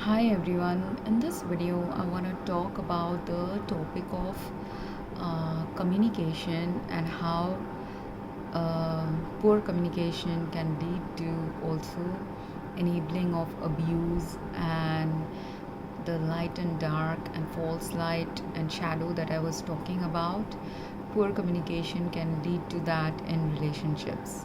Hi everyone, in this video I want to talk about the topic of communication and how poor communication can lead to also enabling of abuse and the light and dark and false light and shadow that I was talking about. Poor communication can lead to that in relationships,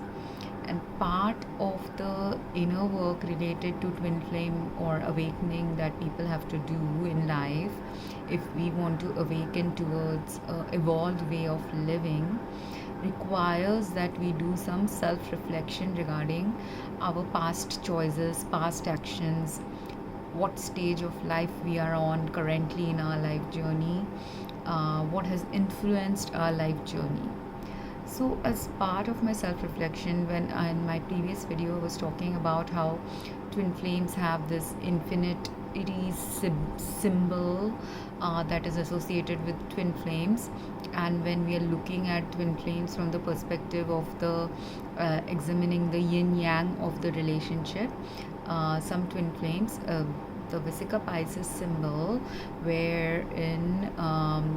and part of the inner work related to twin flame or awakening that people have to do in life if we want to awaken towards a evolved way of living requires that we do some self reflection regarding our past choices, past actions, what stage of life we are on currently in our life journey, what has influenced our life journey. So, as part of my self reflection, when in my previous video I was talking about how twin flames have this infinity symbol that is associated with twin flames, and when we are looking at twin flames from the perspective of the examining the yin yang of the relationship, some twin flames. The Vesica Pisces symbol, wherein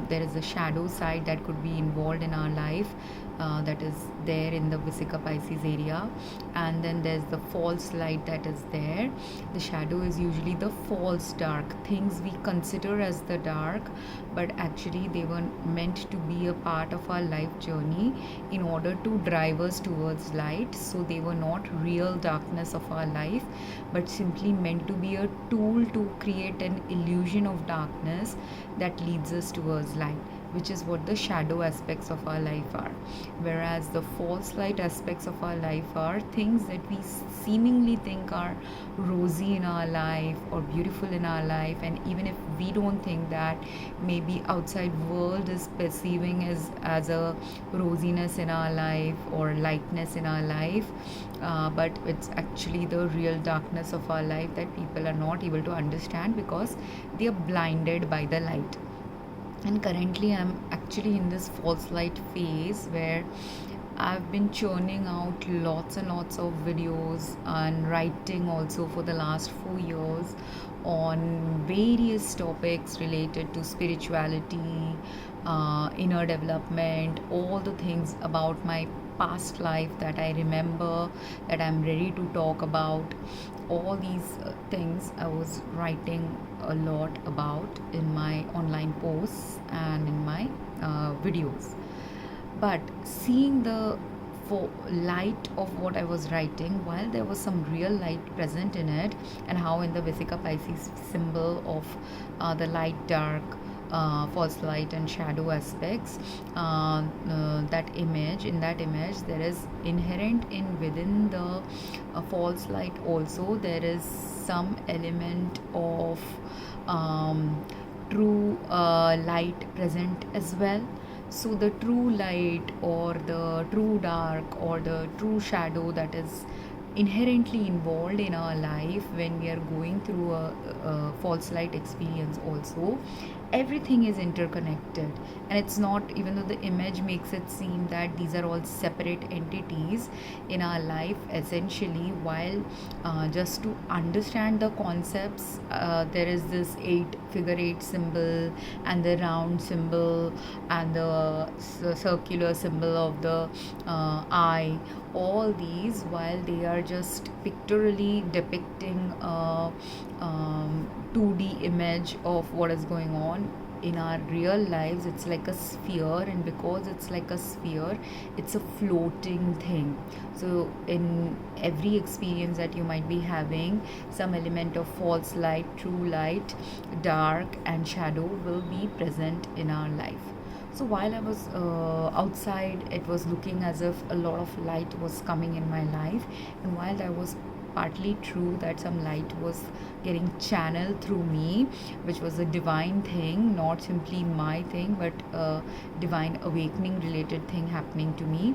there is a shadow side that could be involved in our life, that is there in the Vesica Pisces area, and then there's the false light that is there. The shadow is usually the false dark things we consider as the dark, but actually they were meant to be a part of our life journey in order to drive us towards light. So they were not real darkness of our life, but simply meant to be a tool to create an illusion of darkness that leads us towards light, which is what the shadow aspects of our life are. Whereas the false light aspects of our life are things that we seemingly think are rosy in our life or beautiful in our life, and even if we don't think that, maybe outside world is perceiving as a rosiness in our life or lightness in our life, but it's actually the real darkness of our life that people are not able to understand because they are blinded by the light. And currently I'm actually in this false light phase where I've been churning out lots and lots of videos and writing also for the last 4 years on various topics related to spirituality, inner development, all the things about my past life that I remember, that I'm ready to talk about. All these things I was writing a lot about in my online posts and in my videos. But seeing the light of what I was writing, while there was some real light present in it, and how in the Vesica Pisces symbol of the light dark, false light and shadow aspects, that image, in that image there is inherent in within the false light also, there is some element of true light present as well. So the true light or the true dark or the true shadow that is inherently involved in our life when we are going through a false light experience also, everything is interconnected. And it's not, even though the image makes it seem that these are all separate entities in our life, essentially, while just to understand the concepts, there is this figure eight symbol and the round symbol and the circular symbol of the eye. All these, while they are just pictorially depicting a 2D image of what is going on in our real lives, it's like a sphere, and because it's like a sphere, it's a floating thing. So in every experience that you might be having, some element of false light, true light, dark and shadow will be present in our life. So while I was outside, it was looking as if a lot of light was coming in my life, and while that was partly true that some light was getting channeled through me, which was a divine thing, not simply my thing, but a divine awakening related thing happening to me.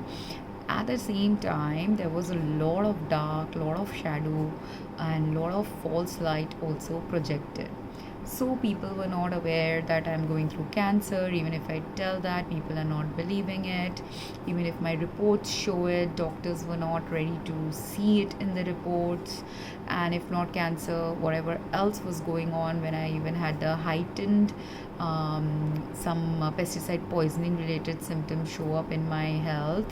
At the same time, there was a lot of dark, lot of shadow, and lot of false light also projected. So people were not aware that I'm going through cancer. Even if I tell that, people are not believing it. Even if my reports show it, doctors were not ready to see it in the reports. And if not cancer, whatever else was going on, when I even had the heightened some pesticide poisoning related symptoms show up in my health,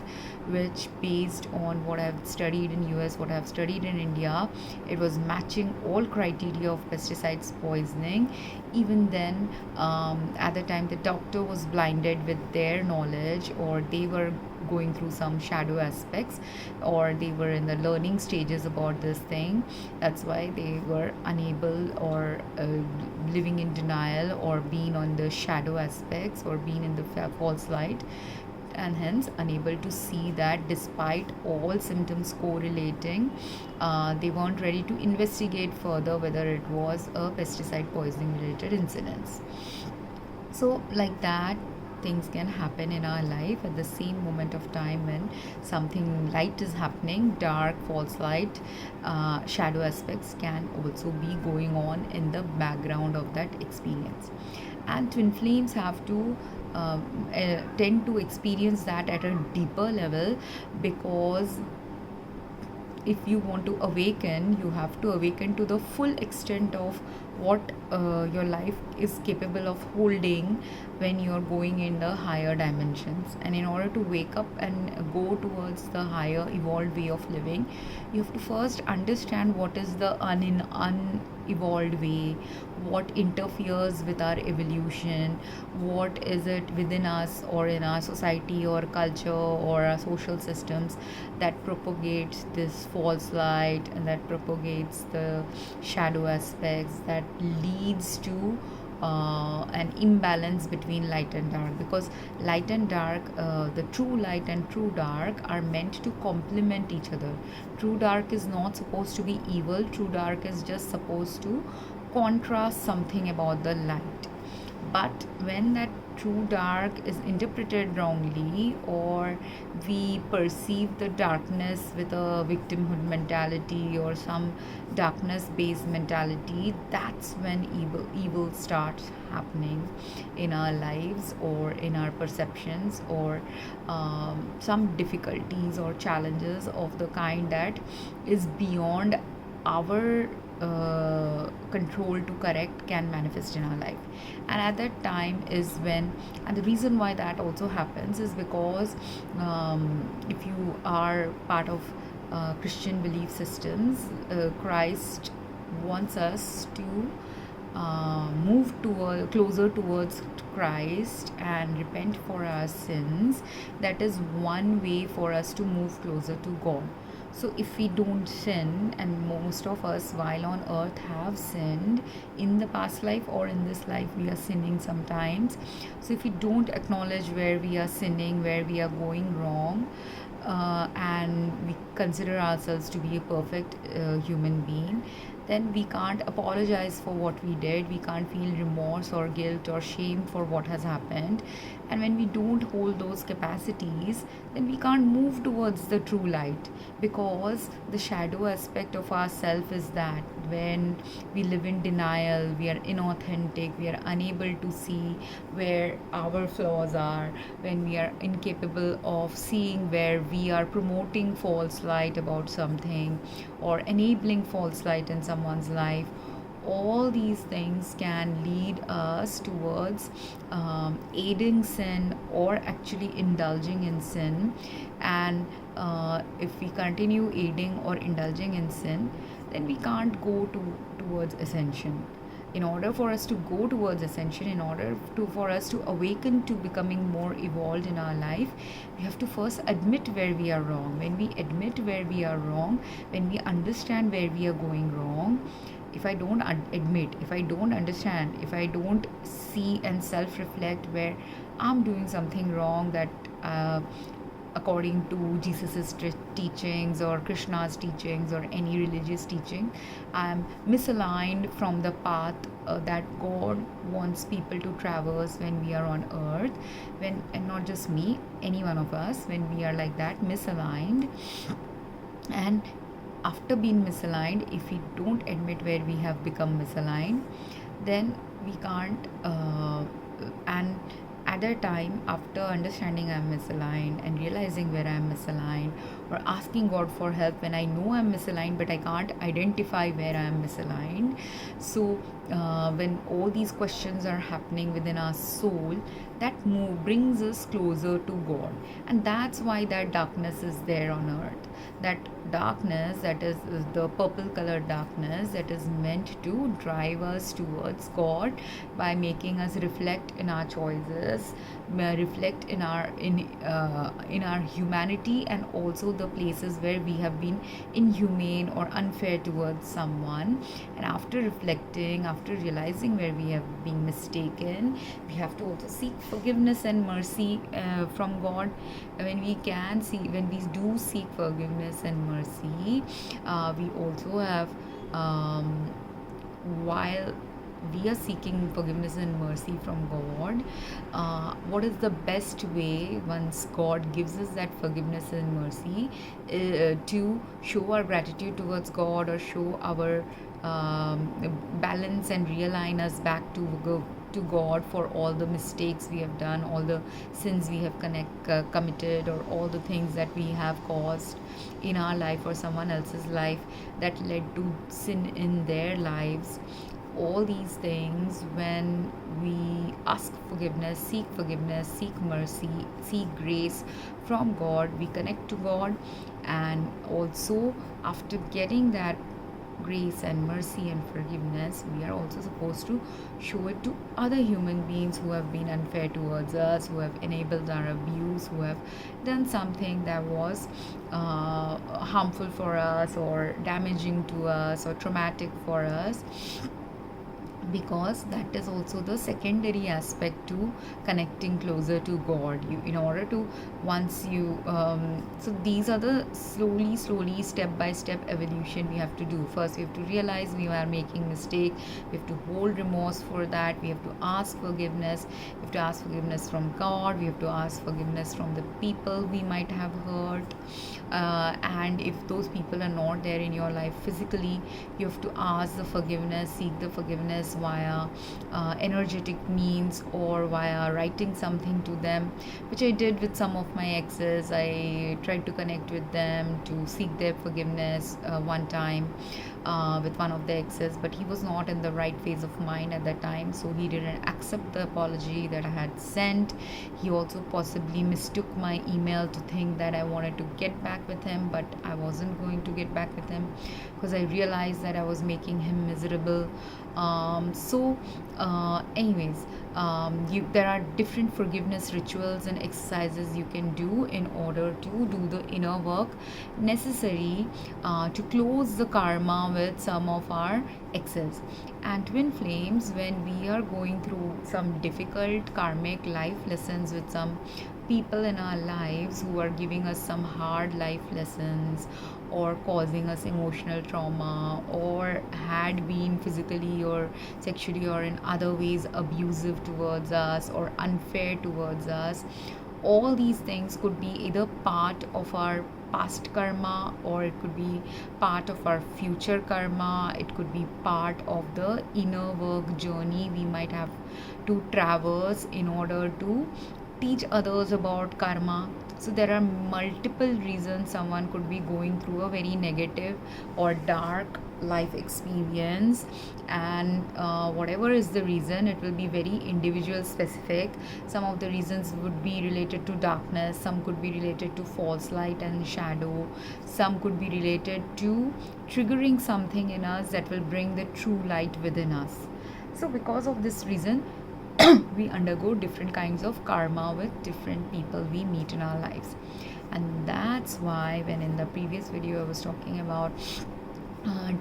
which based on what I've studied in US, what I've studied in India, it was matching all criteria of pesticides poisoning. Even then, at the time, the doctor was blinded with their knowledge, or they were going through some shadow aspects, or they were in the learning stages about this thing. That's why they were unable, or living in denial, or being on the shadow aspects, or being in the false light, and hence unable to see that despite all symptoms correlating, they weren't ready to investigate further whether it was a pesticide poisoning related incidents. So like that, things can happen in our life at the same moment of time. When something light is happening, dark, false light, shadow aspects can also be going on in the background of that experience. And twin flames have to tend to experience that at a deeper level, because if you want to awaken, you have to awaken to the full extent of what your life is capable of holding when you're going in the higher dimensions. And in order to wake up and go towards the higher evolved way of living, you have to first understand what is the unevolved way, what interferes with our evolution, what is it within us or in our society or culture or our social systems that propagates this false light, and that propagates the shadow aspects, that leads to an imbalance between light and dark. Because light and dark, the true light and true dark are meant to complement each other. True dark is not supposed to be evil, true dark is just supposed to contrast something about the light. But when that true dark is interpreted wrongly, or we perceive the darkness with a victimhood mentality or some darkness based mentality, that's when evil starts happening in our lives or in our perceptions, or some difficulties or challenges of the kind that is beyond our control to correct can manifest in our life. And at that time is when, and the reason why that also happens is because if you are part of Christian belief systems, Christ wants us to move closer towards Christ and repent for our sins. That is one way for us to move closer to God. So if we don't sin, and most of us while on earth have sinned in the past life or in this life, we are sinning sometimes. So if we don't acknowledge where we are sinning, where we are going wrong, and we consider ourselves to be a perfect human being, then we can't apologize for what we did. We can't feel remorse or guilt or shame for what has happened. And when we don't hold those capacities, then we can't move towards the true light, because the shadow aspect of ourself is that when we live in denial, we are inauthentic, we are unable to see where our flaws are, when we are incapable of seeing where we are promoting false light about something or enabling false light in someone's life. All these things can lead us towards aiding sin or actually indulging in sin. And if we continue aiding or indulging in sin, then we can't go towards ascension. In order for us to go towards ascension, in order for us to awaken to becoming more evolved in our life, we have to first admit where we are wrong. When we admit where we are wrong, when we understand where we are going wrong, if I don't admit, if I don't understand, if I don't see and self-reflect where I'm doing something wrong, that according to Jesus's teachings or Krishna's teachings or any religious teaching, I am misaligned from the path that God wants people to traverse when we are on earth. When, and not just me, any one of us, when we are like that misaligned, and after being misaligned, if we don't admit where we have become misaligned, then we can't and at that time, after understanding I'm misaligned and realizing where I'm misaligned, or asking God for help when I know I'm misaligned but I can't identify where I'm misaligned. So when all these questions are happening within our soul, that move brings us closer to God. And that's why that darkness is there on earth. That darkness, that is the purple colored darkness, that is meant to drive us towards God by making us reflect in our choices, reflect in our humanity, and also the places where we have been inhumane or unfair towards someone. And after reflecting, after realizing where we have been mistaken, we have to also seek forgiveness and mercy from God. When we do seek forgiveness and mercy, we also have while we are seeking forgiveness and mercy from God, what is the best way once God gives us that forgiveness and mercy to show our gratitude towards God, or show our balance and realign us back to to God for all the mistakes we have done, all the sins we have committed, or all the things that we have caused in our life or someone else's life that led to sin in their lives. All these things, when we ask forgiveness, seek mercy, seek grace from God, we connect to God. And also, after getting that grace and mercy and forgiveness, we are also supposed to show it to other human beings who have been unfair towards us, who have enabled our abuse, who have done something that was harmful for us, or damaging to us, or traumatic for us. Because that is also the secondary aspect to connecting closer to God. You, in order to, once you so these are the slowly step by step evolution we have to do. First we have to realize we are making mistake, we have to hold remorse for that, we have to ask forgiveness, we have to ask forgiveness from God, we have to ask forgiveness from the people we might have hurt. And if those people are not there in your life physically, you have to ask the forgiveness, seek the forgiveness via energetic means, or via writing something to them, which I did with some of my exes. I tried to connect with them to seek their forgiveness one time with one of the exes, but he was not in the right phase of mind at that time, so he didn't accept the apology that I had sent. He also possibly mistook my email to think that I wanted to get back with him, but I wasn't going to get back with him, because I realized that I was making him miserable. Anyways, there are different forgiveness rituals and exercises you can do in order to do the inner work necessary to close the karma with some of our exes. And twin flames, when we are going through some difficult karmic life lessons with some people in our lives who are giving us some hard life lessons, or causing us emotional trauma, or had been physically or sexually or in other ways abusive towards us or unfair towards us, all these things could be either part of our past karma, or it could be part of our future karma. It could be part of the inner work journey we might have to traverse in order to teach others about karma. So there are multiple reasons someone could be going through a very negative or dark life experience, and whatever is the reason, it will be very individual specific. Some of the reasons would be related to darkness, some could be related to false light and shadow, some could be related to triggering something in us that will bring the true light within us. So because of this reason, we undergo different kinds of karma with different people we meet in our lives. And that's why, when in the previous video I was talking about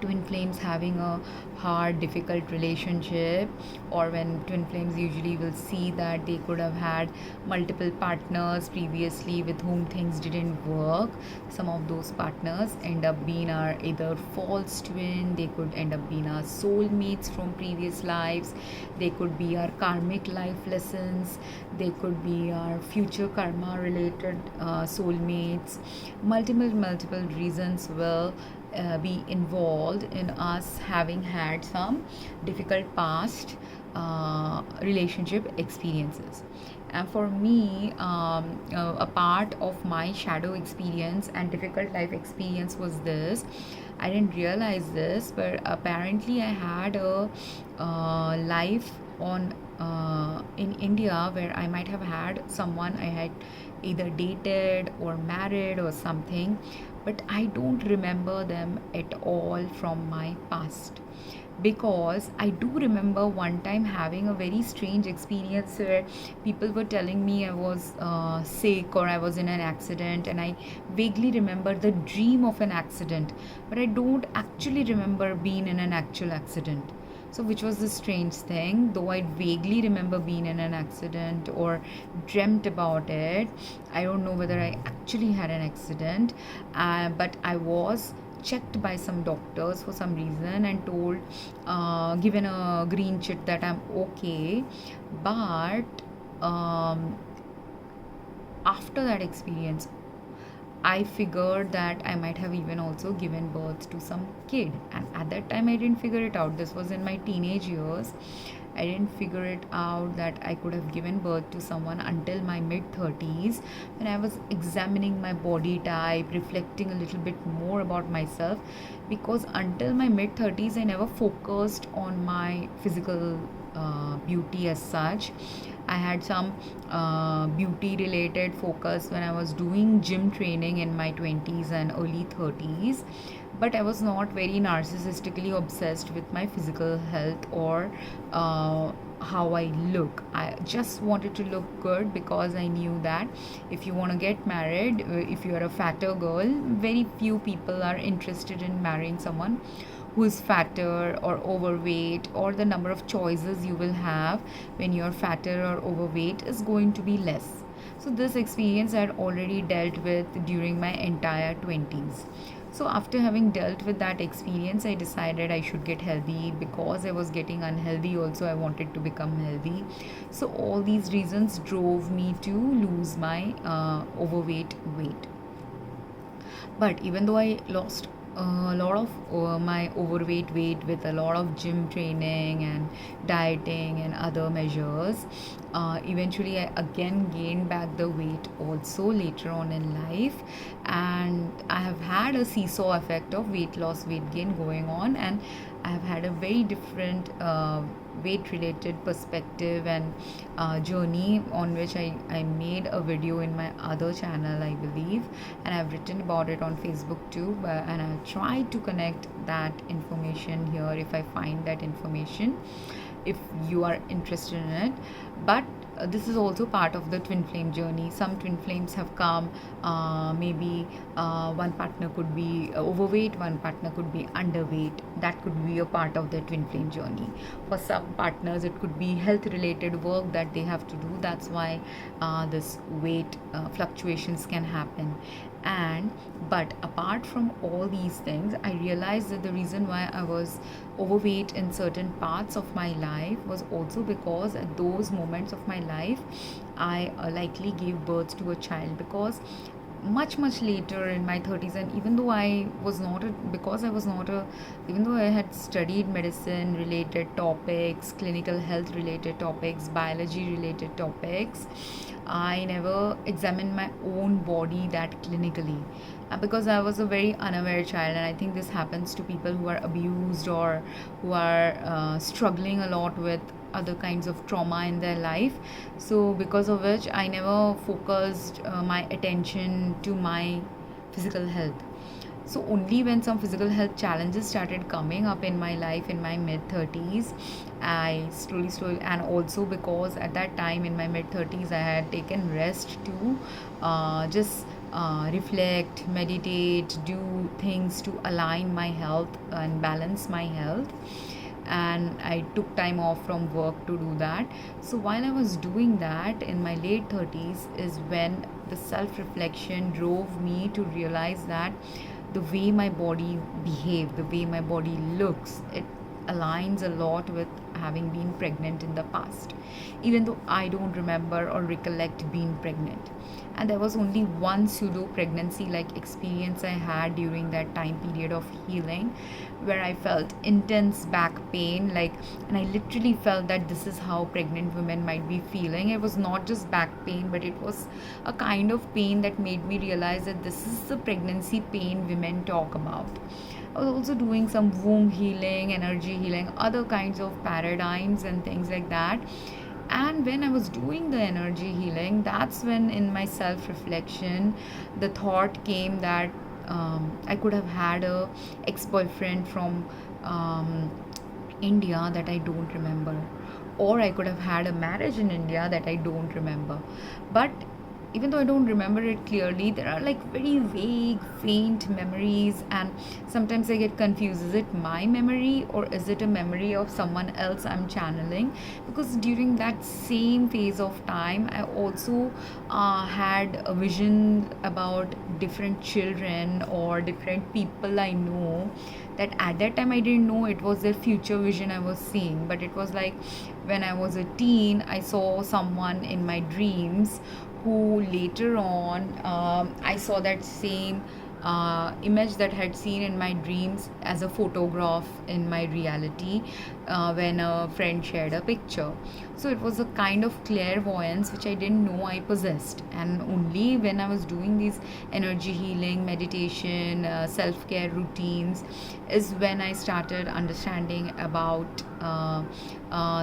twin flames having a hard difficult relationship, or when twin flames usually will see that they could have had multiple partners previously with whom things didn't work, some of those partners end up being our either false twin, they could end up being our soulmates from previous lives, they could be our karmic life lessons, they could be our future karma related soulmates. Multiple reasons will be involved in us having had some difficult past relationship experiences. And for me, a part of my shadow experience and difficult life experience was this. I didn't realize this, but apparently I had a life on in India where I might have had someone I had either dated or married or something, but I don't remember them at all from my past. Because I do remember one time having a very strange experience where people were telling me I was sick or I was in an accident, and I vaguely remember the dream of an accident, but I don't actually remember being in an actual accident. So, which was the strange thing, though I vaguely remember being in an accident or dreamt about it, I don't know whether I actually had an accident, but I was checked by some doctors for some reason and told, given a green chit that I'm okay. But um, after that experience, I figured that I might have even also given birth to some kid. And at that time, I didn't figure it out. This was in my teenage years. I didn't figure it out that I could have given birth to someone until my mid 30s, when I was examining my body type, reflecting a little bit more about myself. Because until my mid 30s, I never focused on my physical beauty as such. I had some beauty related focus when I was doing gym training in my 20s and early 30s, but I was not very narcissistically obsessed with my physical health or how I look. I just wanted to look good because I knew that if you want to get married, if you are a fatter girl, very few people are interested in marrying someone who is fatter or overweight, or the number of choices you will have when you're fatter or overweight is going to be less. So this experience I had already dealt with during my entire 20s. So after having dealt with that experience, I decided I should get healthy. Because I was getting unhealthy also, I wanted to become healthy. So all these reasons drove me to lose my overweight weight. But even though I lost a lot of my overweight weight with a lot of gym training and dieting and other measures, eventually I again gained back the weight also later on in life. And I have had a seesaw effect of weight loss, weight gain going on, and I have had a very different weight related perspective and journey, on which I made a video in my other channel, I believe, and I've written about it on Facebook too. And I'll try to connect that information here if I find that information, if you are interested in it. But this is also part of the twin flame journey. Some twin flames have come, maybe one partner could be overweight, one partner could be underweight. That could be a part of the twin flame journey. For some partners, it could be health related work that they have to do. That's why this weight fluctuations can happen. And but apart from all these things, I realized that the reason why I was overweight in certain parts of my life was also because at those moments of my life I likely gave birth to a child. Because much later in my 30s, and even though I was not a, because I was not a, even though I had studied medicine related topics, clinical health related topics, biology related topics, I never examined my own body that clinically, because I was a very unaware child. And I think this happens to people who are abused or who are struggling a lot with other kinds of trauma in their life. So because of which I never focused my attention to my physical health. So only when some physical health challenges started coming up in my life in my mid 30s, I slowly, and also because at that time in my mid 30s I had taken rest to just reflect, meditate, do things to align my health and balance my health. And I took time off from work to do that. So while I was doing that in my late 30s is when the self reflection drove me to realize that the way my body behaves, the way my body looks, aligns a lot with having been pregnant in the past, even though I don't remember or recollect being pregnant. And there was only one pseudo pregnancy like experience I had during that time period of healing, where I felt intense back pain, like, and I literally felt that this is how pregnant women might be feeling. It was not just back pain, but it was a kind of pain that made me realize that this is the pregnancy pain women talk about. I was also doing some womb healing, energy healing, other kinds of paradigms and things like that. And when I was doing the energy healing, that's when in my self reflection the thought came that I could have had a ex-boyfriend from um, India that I don't remember, or I could have had a marriage in India that I don't remember. But even though I don't remember it clearly, there are like very vague, faint memories, and sometimes I get confused. Is it my memory or is it a memory of someone else I'm channeling? Because during that same phase of time, I also had a vision about different children or different people I know, that at that time I didn't know it was their future vision I was seeing. But it was like when I was a teen, I saw someone in my dreams who later on I saw that same image that I had seen in my dreams as a photograph in my reality when a friend shared a picture. So it was a kind of clairvoyance which I didn't know I possessed. And only when I was doing these energy healing, meditation, self care routines is when I started understanding about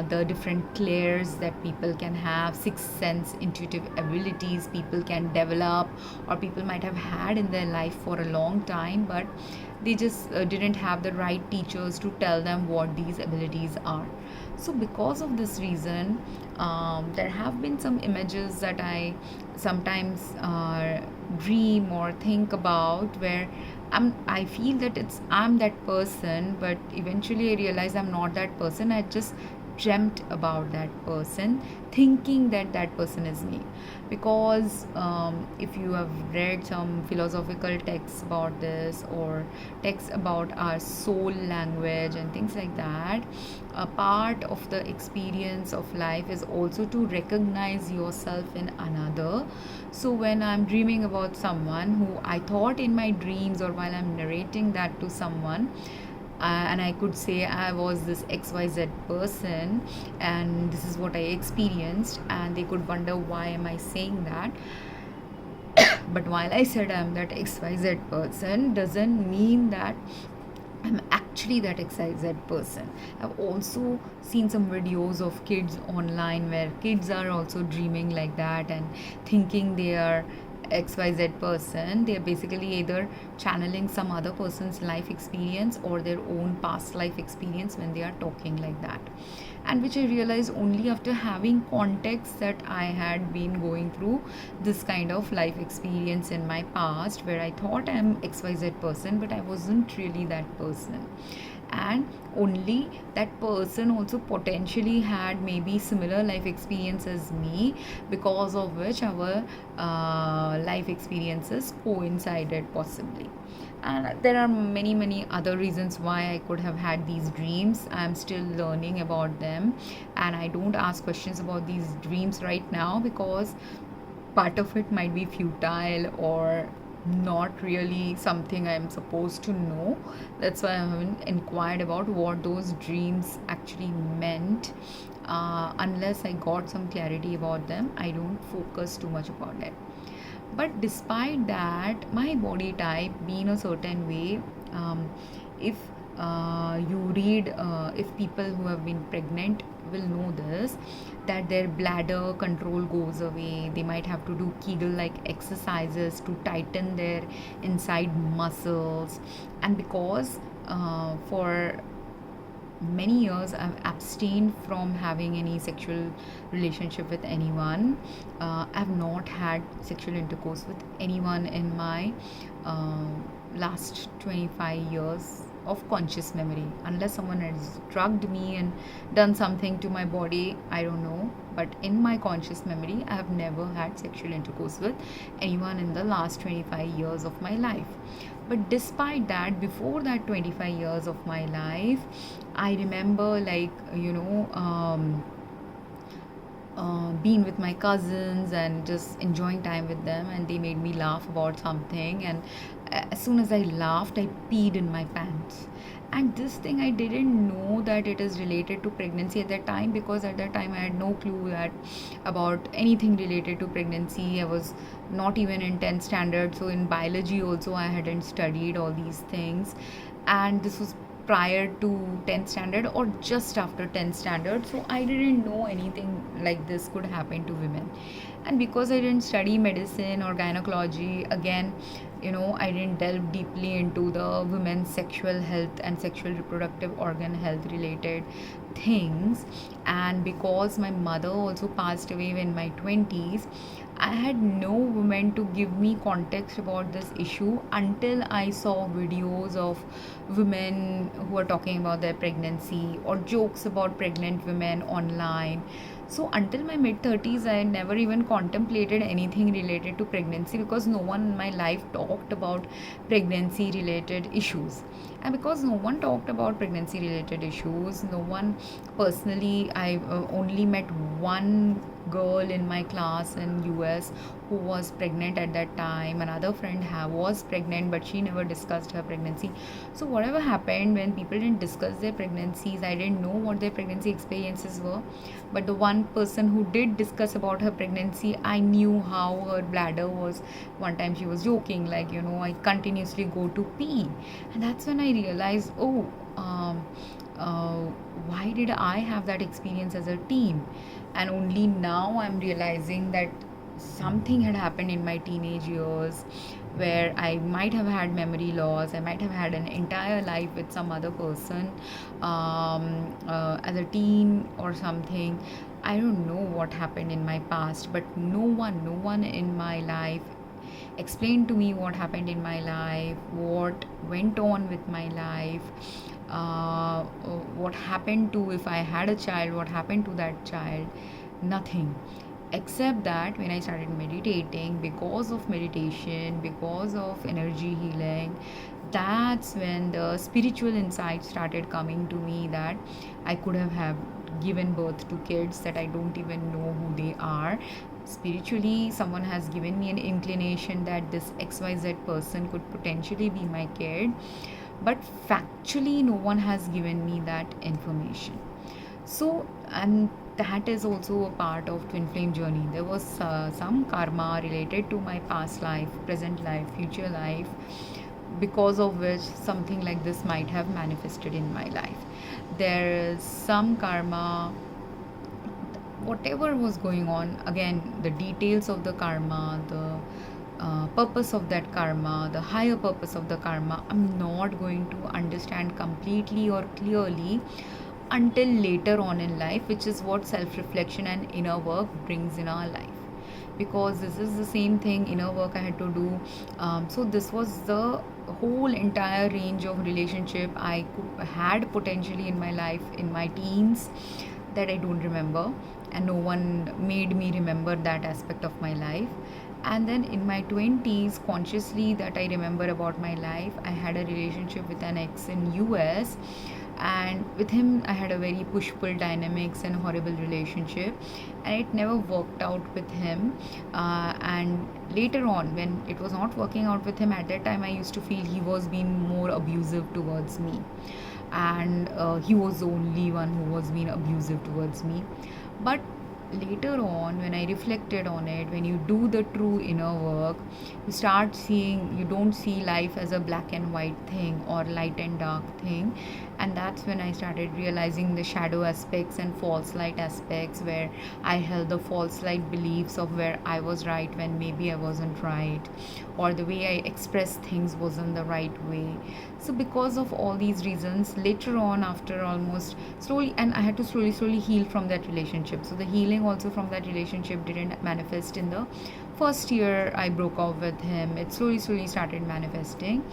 the different clairs that people can have, sixth sense, intuitive abilities people can develop, or people might have had in their life for a long time, but they just didn't have the right teachers to tell them what these abilities are. So because of this reason, there have been some images that I sometimes dream or think about, where I feel that I'm that person, but eventually I realize I'm not that person. I just dreamt about that person, thinking that that person is me. Because if you have read some philosophical texts about this, or texts about our soul language and things like that, a part of the experience of life is also to recognize yourself in another. So when I'm dreaming about someone who I thought in my dreams, or while I'm narrating that to someone, and I could say I was this XYZ person and this is what I experienced, and they could wonder why am I saying that. But while I said I'm that XYZ person, doesn't mean that I'm actually that XYZ person. I've also seen some videos of kids online where kids are also dreaming like that and thinking they are XYZ person. They are basically either channeling some other person's life experience or their own past life experience when they are talking like that. And which I realized only after having context that I had been going through this kind of life experience in my past, where I thought I'm XYZ person, but I wasn't really that person. And only that person also potentially had maybe similar life experience as me, because of which our life experiences coincided possibly. And there are many other reasons why I could have had these dreams. I'm still learning about them, and I don't ask questions about these dreams right now, because part of it might be futile or not really something I'm supposed to know. That's why I haven't inquired about what those dreams actually meant. Unless I got some clarity about them, I don't focus too much about it. But despite that, my body type being a certain way, if you read, if people who have been pregnant will know this, that their bladder control goes away. They might have to do Kegel like exercises to tighten their inside muscles. And because for many years I've abstained from having any sexual relationship with anyone. I've not had sexual intercourse with anyone in my uh, last 25 years of conscious memory, unless someone has drugged me and done something to my body. I don't know, but in my conscious memory I have never had sexual intercourse with anyone in the last 25 years of my life. But despite that, before that 25 years of my life, I remember, like, being with my cousins and just enjoying time with them, and they made me laugh about something, and as soon as I laughed, I peed in my pants. And this thing, I didn't know that it is related to pregnancy at that time, because at that time I had no clue that about anything related to pregnancy. I was not even in 10th standard, so in biology also I hadn't studied all these things. And this was prior to 10th standard or just after 10th standard, so I didn't know anything like this could happen to women. And because I didn't study medicine or gynecology, again, I didn't delve deeply into the women's sexual health and sexual reproductive organ health related things. And because my mother also passed away in my 20s, I had no woman to give me context about this issue until I saw videos of women who are talking about their pregnancy or jokes about pregnant women online. So until my mid 30s, I never even contemplated anything related to pregnancy, because no one in my life talked about pregnancy related issues. And because no one talked about pregnancy related issues, no one personally, I only met one girl in my class in US who was pregnant at that time. Another friend was pregnant, but she never discussed her pregnancy. So whatever happened, when people didn't discuss their pregnancies, I didn't know what their pregnancy experiences were. But the one person who did discuss about her pregnancy, I knew how her bladder was. One time she was joking, like, I continuously go to pee. And that's when I realized, oh, uh, why did I have that experience as a teen? And only now I'm realizing that something had happened in my teenage years, where I might have had memory loss. I might have had an entire life with some other person as a teen or something. I don't know what happened in my past, but no one in my life explained to me what happened in my life, what went on with my life, what happened to, if I had a child, what happened to that child. Nothing, except that when I started meditating, because of meditation, because of energy healing, that's when the spiritual insight started coming to me, that I could have given birth to kids that I don't even know who they are. Spiritually, someone has given me an inclination that this XYZ person could potentially be my kid, but factually, no one has given me that information. So, and that is also a part of Twin Flame Journey. There was some karma related to my past life, present life, future life, because of which something like this might have manifested in my life. There is some karma, whatever was going on, again, the details of the karma, the purpose of that karma, the higher purpose of the karma, I'm not going to understand completely or clearly until later on in life, which is what self reflection and inner work brings in our life. Because this is the same thing, inner work I had to do. So, this was the whole entire range of relationship had potentially in my life in my teens that I don't remember, and no one made me remember that aspect of my life. And then in my 20s, consciously, that I remember about my life, I had a relationship with an ex in US, and with him I had a very push pull dynamics and horrible relationship, and it never worked out with him. And later on, when it was not working out with him, at that time I used to feel he was being more abusive towards me, and he was the only one who was being abusive towards me. But later on, when I reflected on it, when you do the true inner work, you start seeing, you don't see life as a black and white thing or light and dark thing. And that's when I started realizing the shadow aspects and false light aspects, where I held the false light beliefs of where I was right when maybe I wasn't right, or the way I expressed things wasn't the right way. So because of all these reasons, later on, after almost slowly, and I had to slowly heal from that relationship. So the healing also from that relationship didn't manifest in the first year I broke off with him. It slowly started manifesting,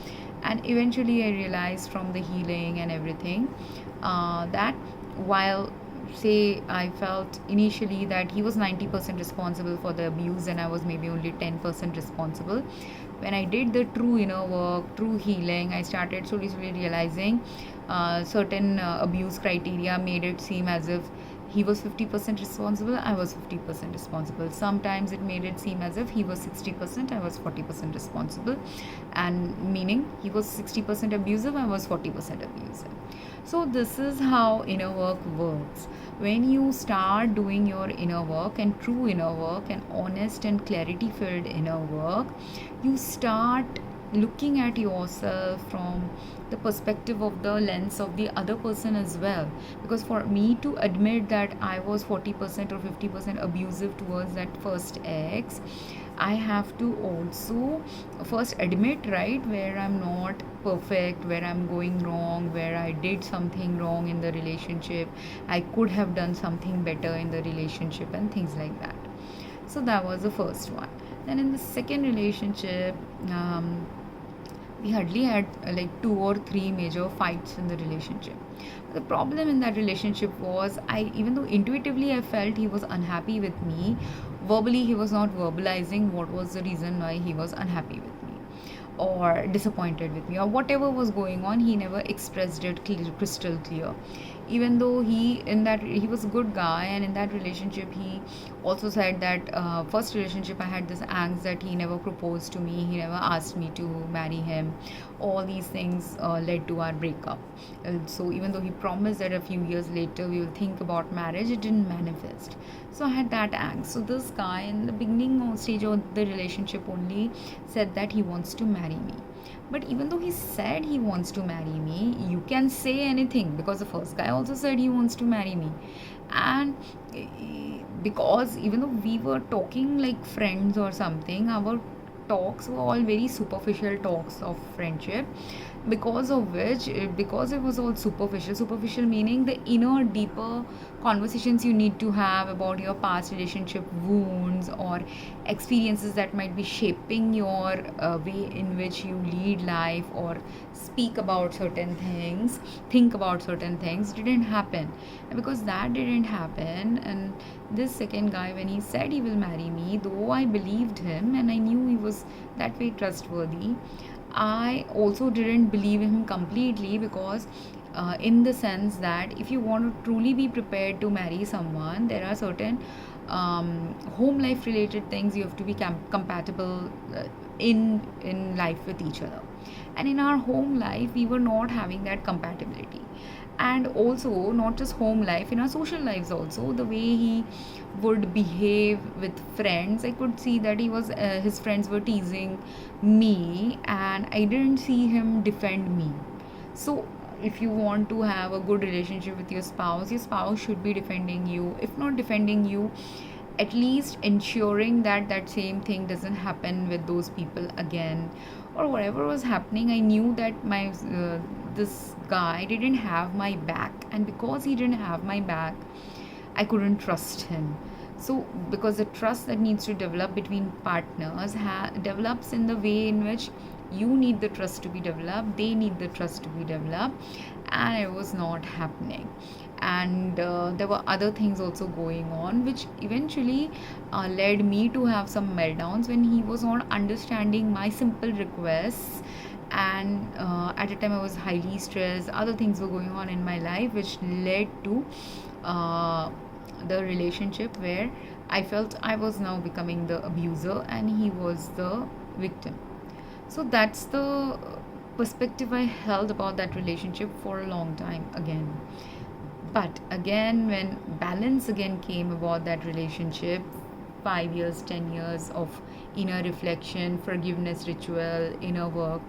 and eventually I realized from the healing and everything, that while, say, I felt initially that he was 90% responsible for the abuse and I was maybe only 10% responsible, when I did the true inner work, true healing, I started slowly realizing certain abuse criteria made it seem as if he was 50% responsible, I was 50% responsible. Sometimes it made it seem as if he was 60%, I was 40% responsible, and meaning he was 60% abusive, I was 40% abusive. So this is how inner work works. When you start doing your inner work, and true inner work, and honest and clarity filled inner work, you start looking at yourself from the perspective of the lens of the other person as well. Because for me to admit that I was 40% or 50% abusive towards that first ex, I have to also first admit, right, where I'm not perfect, where I'm going wrong, where I did something wrong in the relationship, I could have done something better in the relationship, and things like that. So that was the first one. Then in the second relationship, we hardly had like 2 or 3 major fights in the relationship. The problem in that relationship was, I, even though intuitively I felt he was unhappy with me, verbally he was not verbalizing what was the reason why he was unhappy with me or disappointed with me, or whatever was going on, he never expressed it crystal clear. Even though he was a good guy, and in that relationship he also said that first relationship I had this angst that he never proposed to me, he never asked me to marry him. All these things led to our breakup. So even though he promised that a few years later we will think about marriage, it didn't manifest. So I had that angst. So this guy in the beginning stage of the relationship only said that he wants to marry me. But even though he said he wants to marry me, you can say anything, because the first guy also said he wants to marry me. And because even though we were talking like friends or something, our talks were all very superficial talks of friendship, because of which, because it was all superficial meaning the inner deeper conversations you need to have about your past relationship wounds or experiences that might be shaping your way in which you lead life or speak about certain things, think about certain things, didn't happen. And because that didn't happen, and this second guy, when he said he will marry me, though I believed him and I knew he was that way trustworthy, I also didn't believe him completely, because in the sense that if you want to truly be prepared to marry someone, there are certain home life related things you have to be compatible in life with each other. And in our home life we were not having that compatibility. And also not just home life, in our social lives also, the way he would behave with friends, I could see that he was his friends were teasing me and I didn't see him defend me. So if you want to have a good relationship with your spouse should be defending you, if not defending you, at least ensuring that that same thing doesn't happen with those people again, or whatever was happening. I knew that my this guy didn't have my back, and because he didn't have my back, I couldn't trust him. So because the trust that needs to develop between partners develops in the way in which you need the trust to be developed, they need the trust to be developed, and it was not happening. And there were other things also going on which eventually led me to have some meltdowns when he was not understanding my simple requests. And at a time I was highly stressed, other things were going on in my life which led to the relationship where I felt I was now becoming the abuser and he was the victim. So that's the perspective I held about that relationship for a long time again. But again, when balance again came about that relationship, 5 years, 10 years of inner reflection, forgiveness ritual, inner work,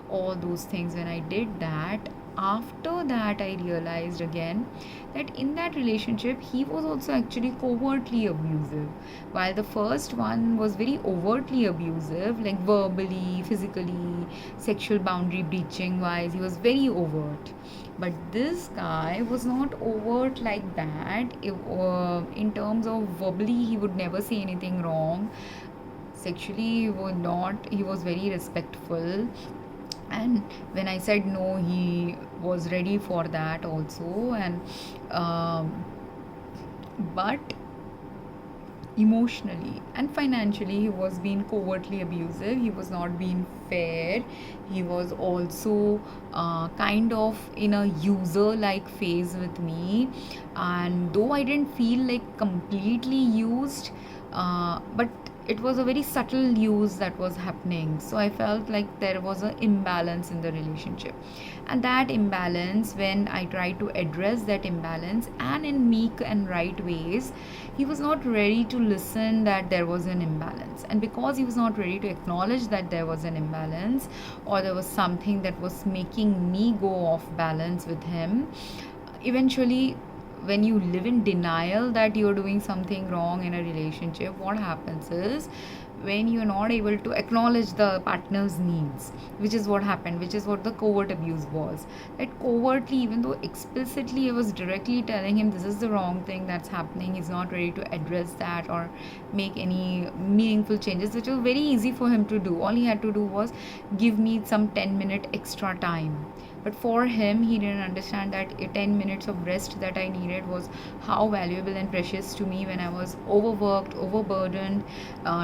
all those things, when I did that, after that I realized again that in that relationship he was also actually covertly abusive, while the first one was very overtly abusive, like verbally, physically, sexual boundary breaching wise, he was very overt. But this guy was not overt like that. In terms of verbally, he would never say anything wrong. Sexually, he would not. He was very respectful. And when I said no, he was ready for that also. And but emotionally and financially. He was being covertly abusive, he was not being fair, he was also kind of in a user like phase with me. And though I didn't feel like completely used, but it was a very subtle use that was happening, so I felt like there was an imbalance in the relationship. And that imbalance, when I tried to address that imbalance and in meek and right ways, he was not ready to listen that there was an imbalance. And because he was not ready to acknowledge that there was an imbalance, or there was something that was making me go off balance with him, eventually, when you live in denial that you're doing something wrong in a relationship, what happens is, when you're not able to acknowledge the partner's needs, which is what happened, which is what the covert abuse was, that covertly, even though explicitly I was directly telling him this is the wrong thing that's happening, he's not ready to address that or make any meaningful changes, which was very easy for him to do. All he had to do was give me some 10-minute extra time. But for him, he didn't understand that 10 minutes of rest that I needed was how valuable and precious to me when I was overworked, overburdened,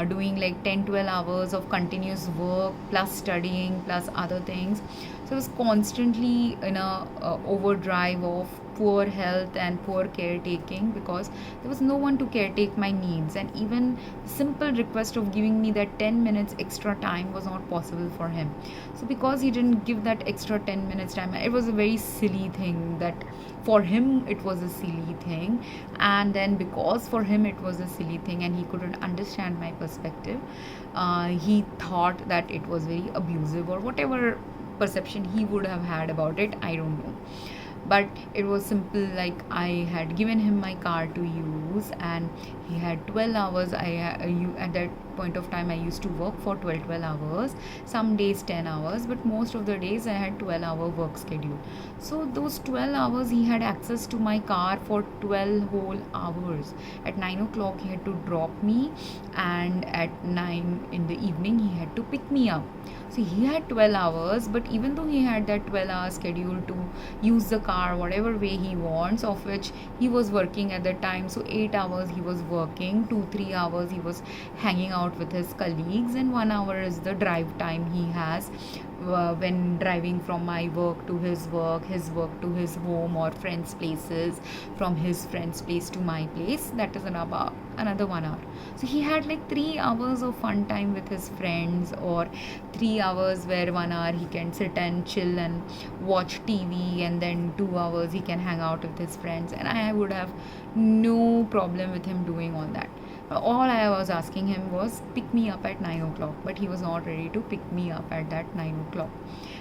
doing like 10-12 hours of continuous work, plus studying, plus other things. So I was constantly in a overdrive of poor health and poor caretaking, because there was no one to caretake my needs, and even simple request of giving me that 10 minutes extra time was not possible for him. So because he didn't give that extra 10 minutes time, it was a very silly thing that for him it was a silly thing. And then because for him it was a silly thing and he couldn't understand my perspective, he thought that it was very abusive, or whatever perception he would have had about it, I don't know. But it was simple, like I had given him my car to use, and he had 12 hours. At that point of time I used to work for 12 hours, some days 10 hours, but most of the days I had 12-hour work schedule. So those 12 hours he had access to my car for 12 whole hours. At 9 o'clock he had to drop me, and at 9 in the evening he had to pick me up. So he had 12 hours, but even though he had that 12-hour schedule to use the car whatever way he wants, of which he was working at the time, so 8 hours he was working, 2-3 hours he was hanging out with his colleagues, and 1 hour is the drive time he has when driving from my work to his work to his home, or friends' places, from his friend's place to my place. That is another 1 hour. So he had like 3 hours of fun time with his friends, or 3 hours where 1 hour he can sit and chill and watch TV, and then 2 hours he can hang out with his friends, and I would have no problem with him doing all that. All I was asking him was pick me up at 9 o'clock, but he was not ready to pick me up at that 9 o'clock.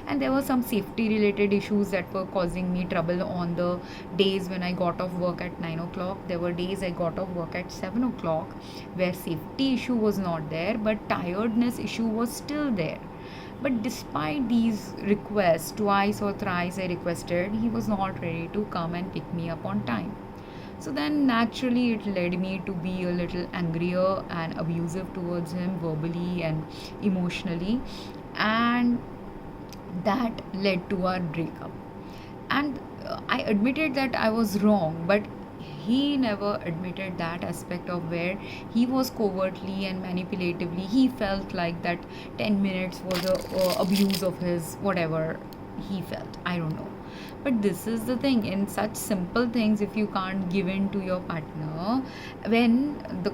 And there were some safety related issues that were causing me trouble on the days when I got off work at 9 o'clock. There were days I got off work at 7 o'clock where safety issue was not there, but tiredness issue was still there. But despite these requests, twice or thrice I requested, he was not ready to come and pick me up on time. So then naturally it led me to be a little angrier and abusive towards him, verbally and emotionally. And that led to our breakup. And I admitted that I was wrong, but he never admitted that aspect of where he was covertly and manipulatively. He felt like that 10 minutes was a abuse of his, whatever he felt. I don't know. But this is the thing, in such simple things, if you can't give in to your partner, when the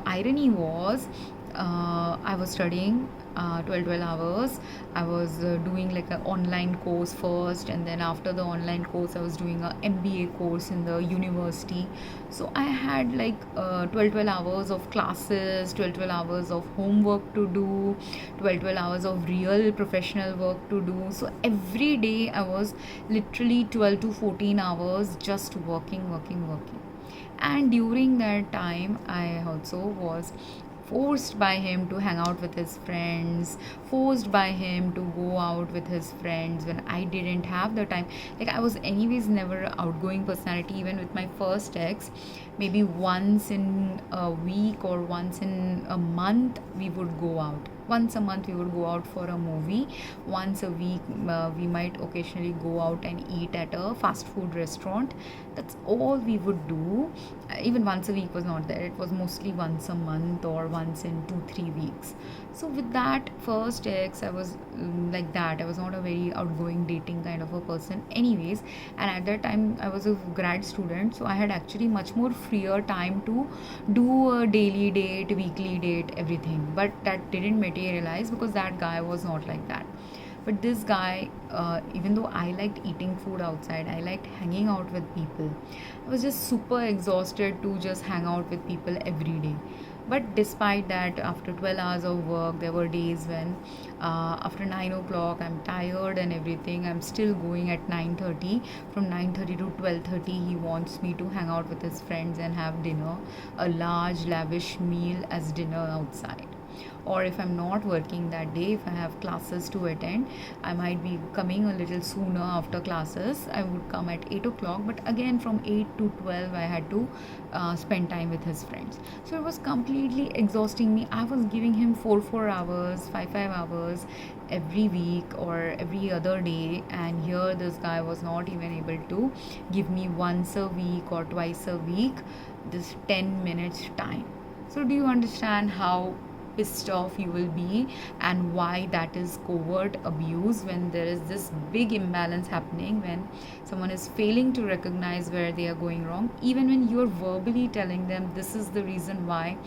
irony was, I was studying 12 hours. I was doing like an online course first, and then after the online course I was doing a MBA course in the university. So I had like 12 hours of classes, 12 hours of homework to do, 12 hours of real professional work to do. So every day I was literally 12 to 14 hours just working. And during that time I also was forced by him to hang out with his friends, forced by him to go out with his friends when I didn't have the time. Like I was anyways never an outgoing personality. Even with my first ex, maybe once in a week or once in a month we would go out. Once a month we would go out for a movie. Once a week we might occasionally go out and eat at a fast food restaurant. That's all we would do. Even once a week was not there, it was mostly once a month or once in 2 3 weeks. So with that first ex, I was like that. I was not a very outgoing dating kind of a person anyways, and at that time I was a grad student, so I had actually much more freer time to do a daily date, weekly date, everything. But that didn't materialize because that guy was not like that. But this guy, even though I liked eating food outside, I liked hanging out with people. I was just super exhausted to just hang out with people every day. But despite that, after 12 hours of work, there were days when after 9 o'clock I'm tired and everything, I'm still going at 9:30. From 9:30 to 12:30 he wants me to hang out with his friends and have dinner, a large lavish meal as dinner outside. Or if I'm not working that day, if I have classes to attend, I might be coming a little sooner after classes. I would come at 8 o'clock, but again from 8 to 12 I had to spend time with his friends. So it was completely exhausting me. I was giving him 4 hours, 5 hours every week or every other day, and here this guy was not even able to give me once a week or twice a week this 10 minutes time. So do you understand how pissed off you will be, and why that is covert abuse? When there is this big imbalance happening, when someone is failing to recognize where they are going wrong, even when you're verbally telling them this is the reason why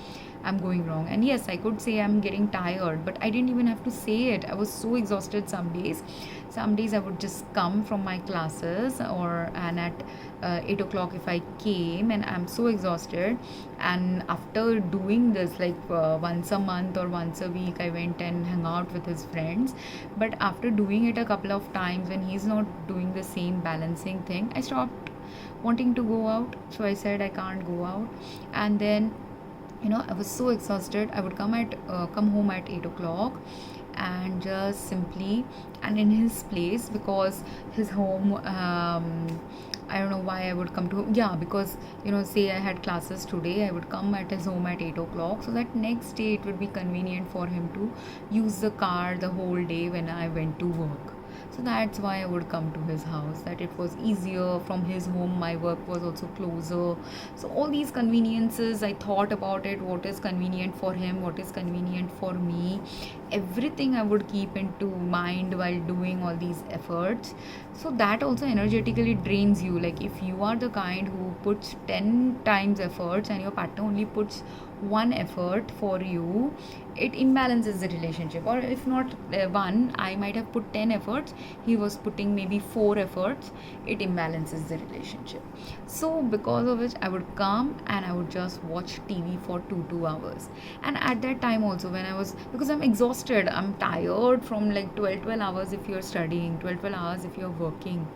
I'm going wrong. And yes, I could say I'm getting tired, but I didn't even have to say it. I was so exhausted some days. Some days I would just come from my classes, or and at 8 o'clock if I came and I'm so exhausted, and after doing this like once a month or once a week, I went and hung out with his friends. But after doing it a couple of times, when he's not doing the same balancing thing, I stopped wanting to go out. So I said I can't go out. And then, I was so exhausted. I would come home at 8 o'clock and just simply, and in his place, because his home, I don't know why I would come to, yeah, because say I had classes today, I would come at his home at 8 o'clock, so that next day it would be convenient for him to use the car the whole day when I went to work. So that's why I would come to his house, that it was easier. From his home my work was also closer. So all these conveniences, I thought about it, what is convenient for him, what is convenient for me, everything I would keep into mind while doing all these efforts. So that also energetically drains you. Like if you are the kind who puts 10 times efforts and your partner only puts one effort for you, it imbalances the relationship. Or if not one, I might have put 10 efforts, he was putting maybe 4 efforts, it imbalances the relationship. So because of which I would come and I would just watch TV for 2 hours. And at that time also, when I was, because I'm exhausted, I'm tired from like 12 hours if you're studying, 12 hours if you're working.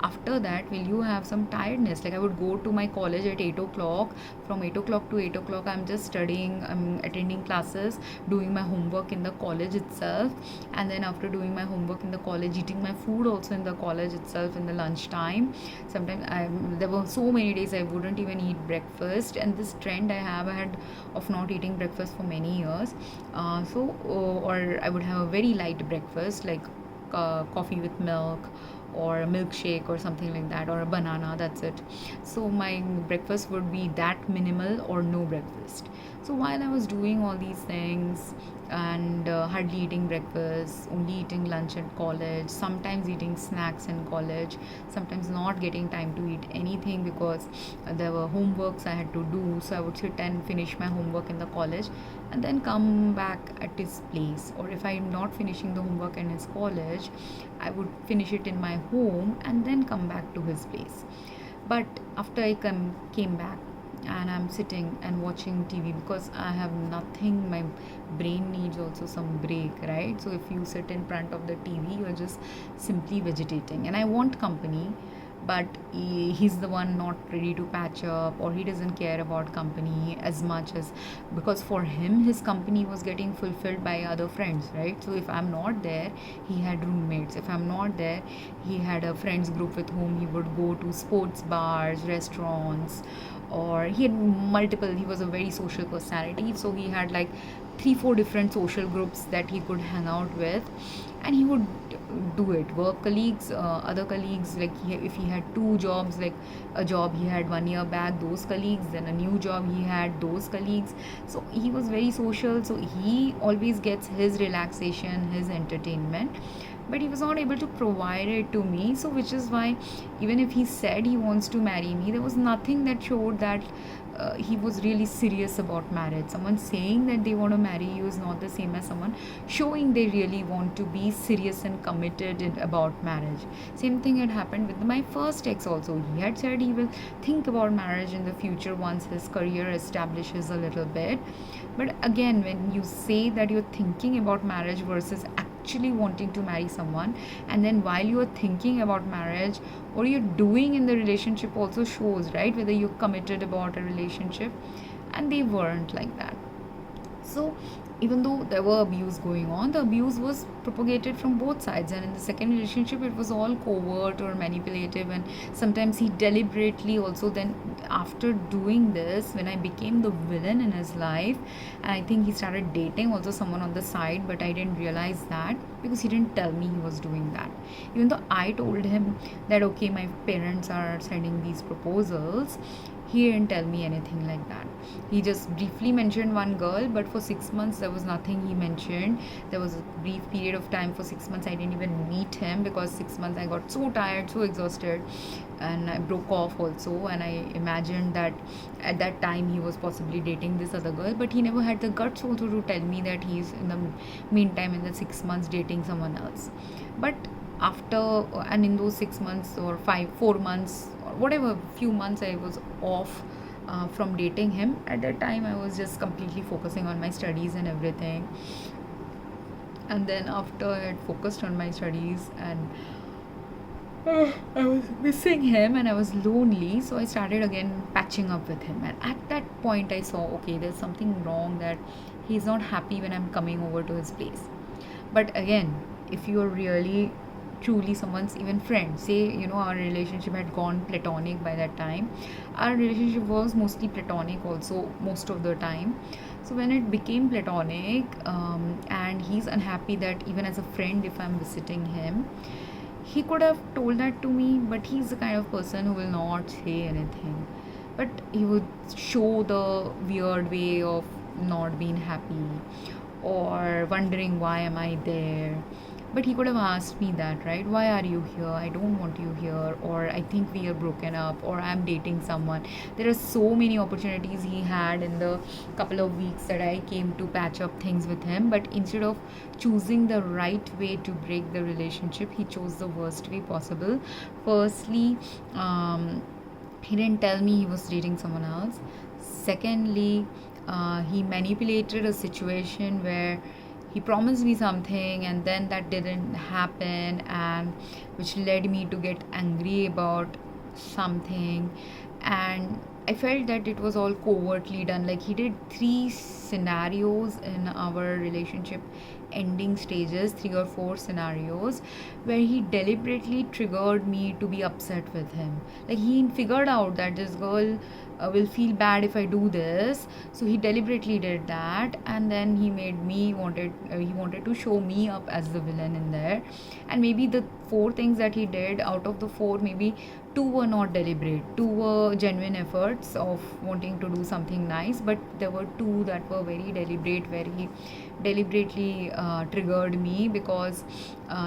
After that, will you have some tiredness? Like I would go to my college at 8 o'clock. From 8 o'clock to 8 o'clock I'm just studying, I'm attending classes, doing my homework in the college itself. And then after doing my homework in the college, eating my food also in the college itself in the lunch time. Sometimes there were so many days I wouldn't even eat breakfast, and this trend I had of not eating breakfast for many years. Or I would have a very light breakfast, like coffee with milk or a milkshake or something like that, or a banana, that's it. So my breakfast would be that minimal or no breakfast. So while I was doing all these things and hardly eating breakfast, only eating lunch at college, sometimes eating snacks in college, sometimes not getting time to eat anything because there were homeworks I had to do. So I would sit and finish my homework in the college and then come back at his place. Or if I'm not finishing the homework in his college, I would finish it in my home and then come back to his place. But after I came back and I'm sitting and watching TV, because I have nothing, my brain needs also some break, right? So if you sit in front of the TV, you're just simply vegetating. And I want company, but he's the one not ready to patch up, or he doesn't care about company as much as, because for him his company was getting fulfilled by other friends, right? So if I'm not there, he had roommates. If I'm not there, he had a friends group with whom he would go to sports bars, restaurants, or he had multiple, he was a very social personality, so he had like 3 4 different social groups that he could hang out with, and he would do it. Work colleagues, other colleagues, like if he had 2 jobs, like a job he had 1 year back, those colleagues, then a new job he had, those colleagues. So he was very social, so he always gets his relaxation, his entertainment, but he was not able to provide it to me. So which is why, even if he said he wants to marry me, there was nothing that showed that he was really serious about marriage. Someone saying that they want to marry you is not the same as someone showing they really want to be serious and committed about marriage. Same thing had happened with my first ex also. He had said he will think about marriage in the future once his career establishes a little bit. But again, when you say that you're thinking about marriage versus actually wanting to marry someone, and then while you're thinking about marriage, what you're doing in the relationship also shows, right, whether you're committed about a relationship. And they weren't like that. So even though there were abuse going on, the abuse was propagated from both sides, and in the second relationship it was all covert or manipulative, and sometimes he deliberately also. Then after doing this, when I became the villain in his life, and I think he started dating also someone on the side, but I didn't realize that because he didn't tell me he was doing that. Even though I told him that okay, my parents are sending these proposals, he didn't tell me anything like that. He just briefly mentioned one girl, but for 6 months there was nothing he mentioned. There was a brief period of time for 6 months I didn't even meet him, because 6 months I got so tired, so exhausted, and I broke off also. And I imagined that at that time he was possibly dating this other girl, but he never had the guts also to tell me that he's in the meantime, in the 6 months, dating someone else. But after, and in those 6 months or 4 months or whatever few months I was off from dating him, at that time I was just completely focusing on my studies and everything. And then after I had focused on my studies, and I was missing him and I was lonely, so I started again patching up with him. And at that point I saw, okay, there's something wrong, that he's not happy when I'm coming over to his place. But again, if you're really truly someone's even friend, say, our relationship had gone platonic by that time. Our relationship was mostly platonic also most of the time. So when it became platonic, and he's unhappy that even as a friend, if I'm visiting him, he could have told that to me, but he's the kind of person who will not say anything. But he would show the weird way of not being happy or wondering why am I there. But he could have asked me that, right? Why are you here? I don't want you here. Or I think we are broken up, or I'm dating someone. There are so many opportunities he had in the couple of weeks that I came to patch up things with him. But instead of choosing the right way to break the relationship, he chose the worst way possible. Firstly, he didn't tell me he was dating someone else. Secondly, he manipulated a situation where he promised me something and then that didn't happen, and which led me to get angry about something. And I felt that it was all covertly done. Like, he did 3 scenarios in our relationship ending stages, 3 or 4 scenarios, where he deliberately triggered me to be upset with him. Like, he figured out that this girl will feel bad if I do this, so he deliberately did that. And then he made me he wanted to show me up as the villain in there. And maybe the 4 things that he did, out of the 4, maybe 2 were not deliberate, 2 were genuine efforts of wanting to do something nice, but there were 2 that were very deliberate, where he deliberately triggered me because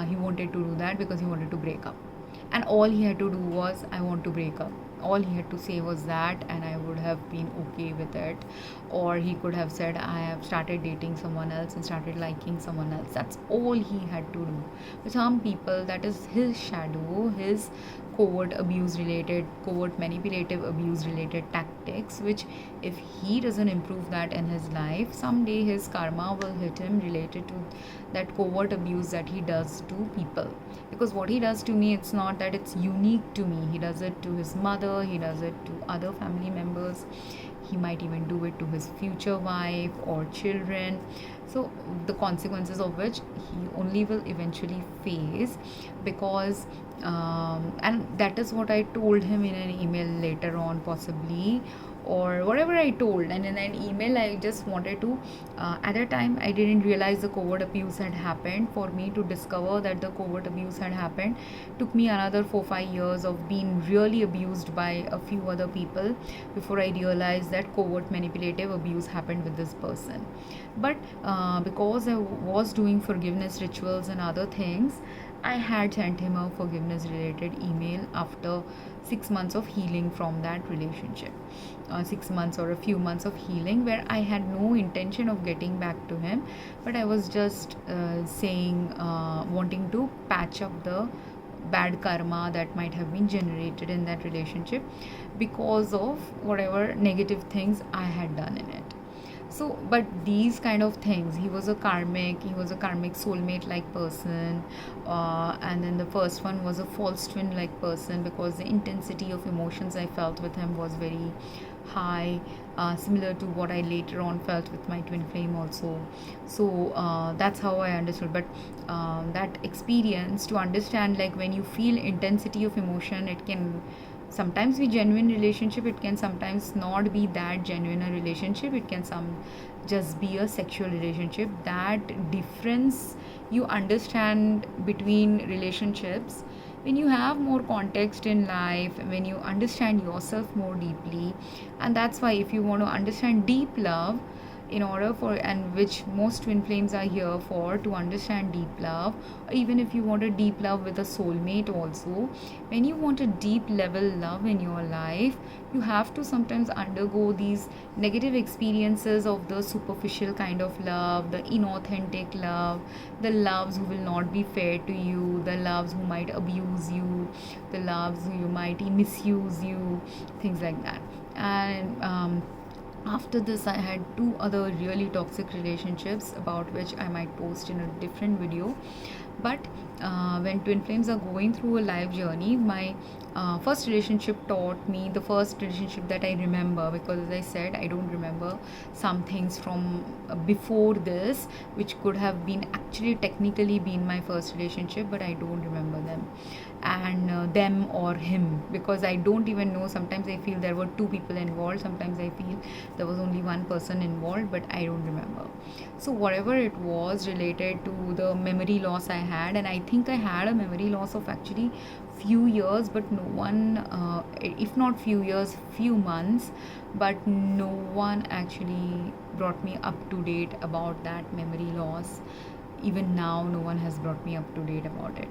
he wanted to do that, because he wanted to break up. And all he had to do was, I want to break up. All he had to say was that, and I would have been okay with it. Or he could have said, I have started dating someone else and started liking someone else. That's all he had to do. For some people, that is his shadow, his covert manipulative abuse related tactics, which if he doesn't improve that in his life, someday his karma will hit him related to that covert abuse that he does to people. Because what he does to me, it's not that it's unique to me. He does it to his mother, he does it to other family members, he might even do it to his future wife or children. So the consequences of which he only will eventually face, because and that is what I told him in an email later on, possibly, or whatever I told. And in an email, I just wanted to, at that time, I didn't realize the covert abuse had happened. For me to discover that the covert abuse had happened took me another 4-5 years of being really abused by a few other people before I realized that covert manipulative abuse happened with this person. But because I was doing forgiveness rituals and other things, I had sent him a forgiveness related email after 6 months of healing from that relationship. 6 months or a few months of healing where I had no intention of getting back to him, but I was just wanting to patch up the bad karma that might have been generated in that relationship because of whatever negative things I had done in it. So but these kind of things, he was a karmic soulmate like person, and then the first one was a false twin like person, because the intensity of emotions I felt with him was very high, similar to what I later on felt with my twin flame also. So that's how I understood. But that experience to understand, like when you feel intensity of emotion, it can sometimes be genuine relationship, it can sometimes not be that genuine a relationship, it can just be a sexual relationship. That difference you understand between relationships when you have more context in life, when you understand yourself more deeply. And that's why if you want to understand deep love, in order for, and which most twin flames are here for, to understand deep love, or even if you want a deep love with a soulmate also, when you want a deep level love in your life, you have to sometimes undergo these negative experiences of the superficial kind of love, the inauthentic love, the loves who will not be fair to you, the loves who might abuse you, the loves who might misuse you, things like that. And after this, I had 2 other really toxic relationships, about which I might post in a different video. But when twin flames are going through a life journey, my first relationship taught me, the first relationship that I remember, because as I said, I don't remember some things from before this, which could have been actually technically been my first relationship, but I don't remember them. And them or him, because I don't even know. Sometimes I feel there were 2 people involved, sometimes I feel there was only 1 person involved, but I don't remember. So whatever it was related to the memory loss I had, and I think I had a memory loss of actually few years, but no one, if not few years, few months, but no one actually brought me up to date about that memory loss. Even now, no one has brought me up to date about it.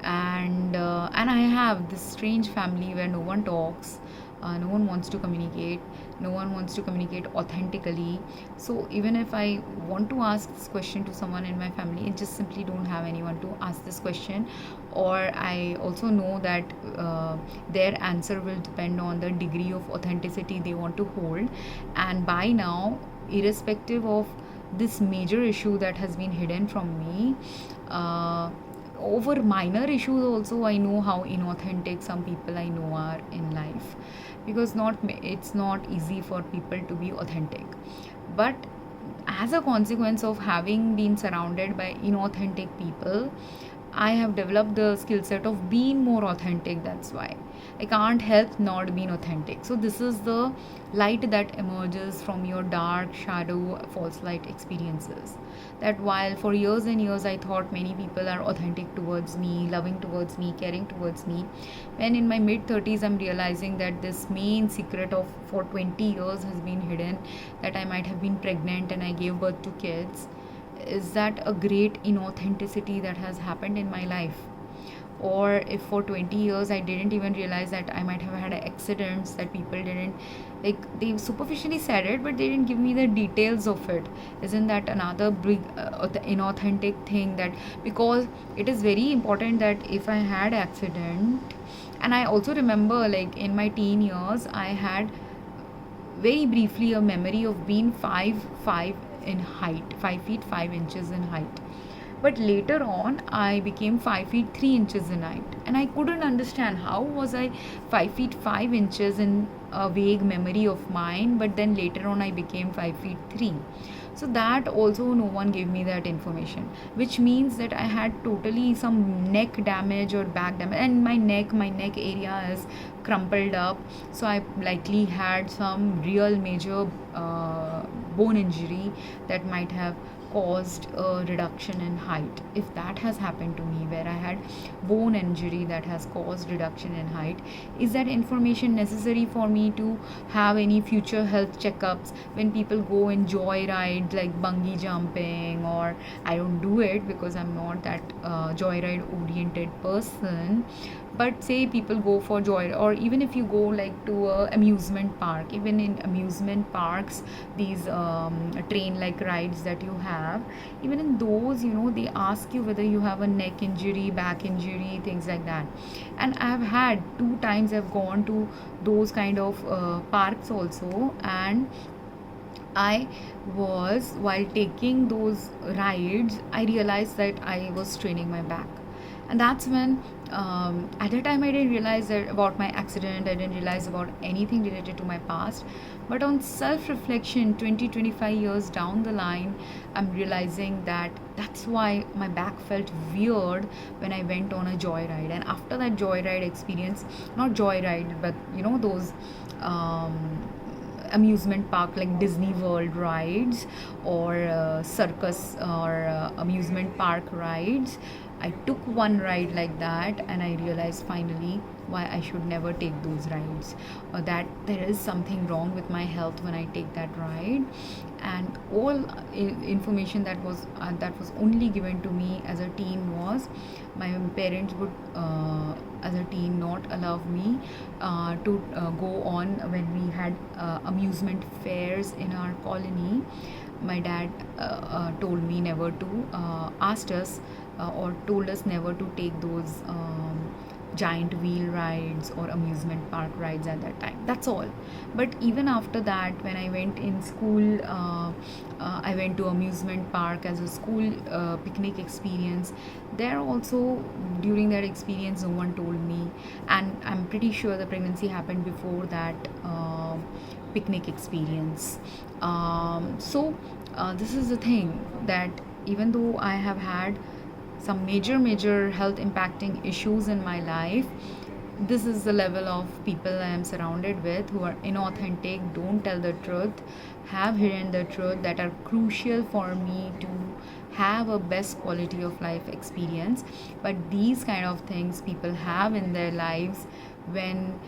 And I have this strange family where no one talks, no one wants to communicate, no one wants to communicate authentically. So even if I want to ask this question to someone in my family, I just simply don't have anyone to ask this question. Or I also know that their answer will depend on the degree of authenticity they want to hold. And by now, irrespective of this major issue that has been hidden from me, over minor issues also, I know how inauthentic some people I know are in life, because it's not easy for people to be authentic. But as a consequence of having been surrounded by inauthentic people, I have developed the skill set of being more authentic. That's why I can't help not being authentic. So this is the light that emerges from your dark shadow false light experiences. That while for years and years I thought many people are authentic towards me, loving towards me, caring towards me, when in my mid 30s I'm realizing that this main secret of for 20 years has been hidden, that I might have been pregnant and I gave birth to kids, is that a great inauthenticity that has happened in my life. Or if for 20 years I didn't even realize that I might have had accidents that people didn't, like, they superficially said it but they didn't give me the details of it, isn't that another big inauthentic thing? That because it is very important that if I had accident, and I also remember, like, in my teen years I had very briefly a memory of being 5'5" in height, 5 feet 5 inches in height. But later on, I became 5 feet 3 inches in height, and I couldn't understand how was I 5 feet 5 inches in a vague memory of mine, but then later on I became 5 feet 3. So that also no one gave me that information, which means that I had totally some neck damage or back damage, and my neck area is crumpled up. So I likely had some real major bone injury that might have caused a reduction in height. If that has happened to me, where I had bone injury that has caused reduction in height, is that information necessary for me to have any future health checkups when people go in joyride like bungee jumping? Or I don't do it because I'm not that joyride oriented person, but say people go for joy, or even if you go like to a amusement park, even in amusement parks, these train like rides that you have, even in those, they ask you whether you have a neck injury, back injury, things like that. And I've had 2 times I've gone to those kind of parks also, and I was, while taking those rides, I realized that I was straining my back. And that's when, at the time, I didn't realize that about my accident, I didn't realize about anything related to my past. But on self reflection, 20-25 years down the line, I'm realizing that that's why my back felt weird when I went on a joyride. And after that joyride experience, not joyride, but those. Amusement park like Disney World rides, or circus, or amusement park rides. I took one ride like that, and I realized finally why I should never take those rides, or that there is something wrong with my health when I take that ride. And all information that was only given to me as a teen was, my parents would, as a teen, not allow me to go on when we had amusement fairs in our colony. My dad told me never to, asked us, or told us never to take those giant wheel rides or amusement park rides at that time. That's all. But even after that, when I went in school, I went to amusement park as a school picnic experience. There also, during that experience, no one told me, and I'm pretty sure the pregnancy happened before that picnic experience. This is the thing, that even though I have had some major health impacting issues in my life, this is the level of people I am surrounded with, who are inauthentic, don't tell the truth, have hidden the truth, that are crucial for me to have a best quality of life experience. But these kind of things people have in their lives when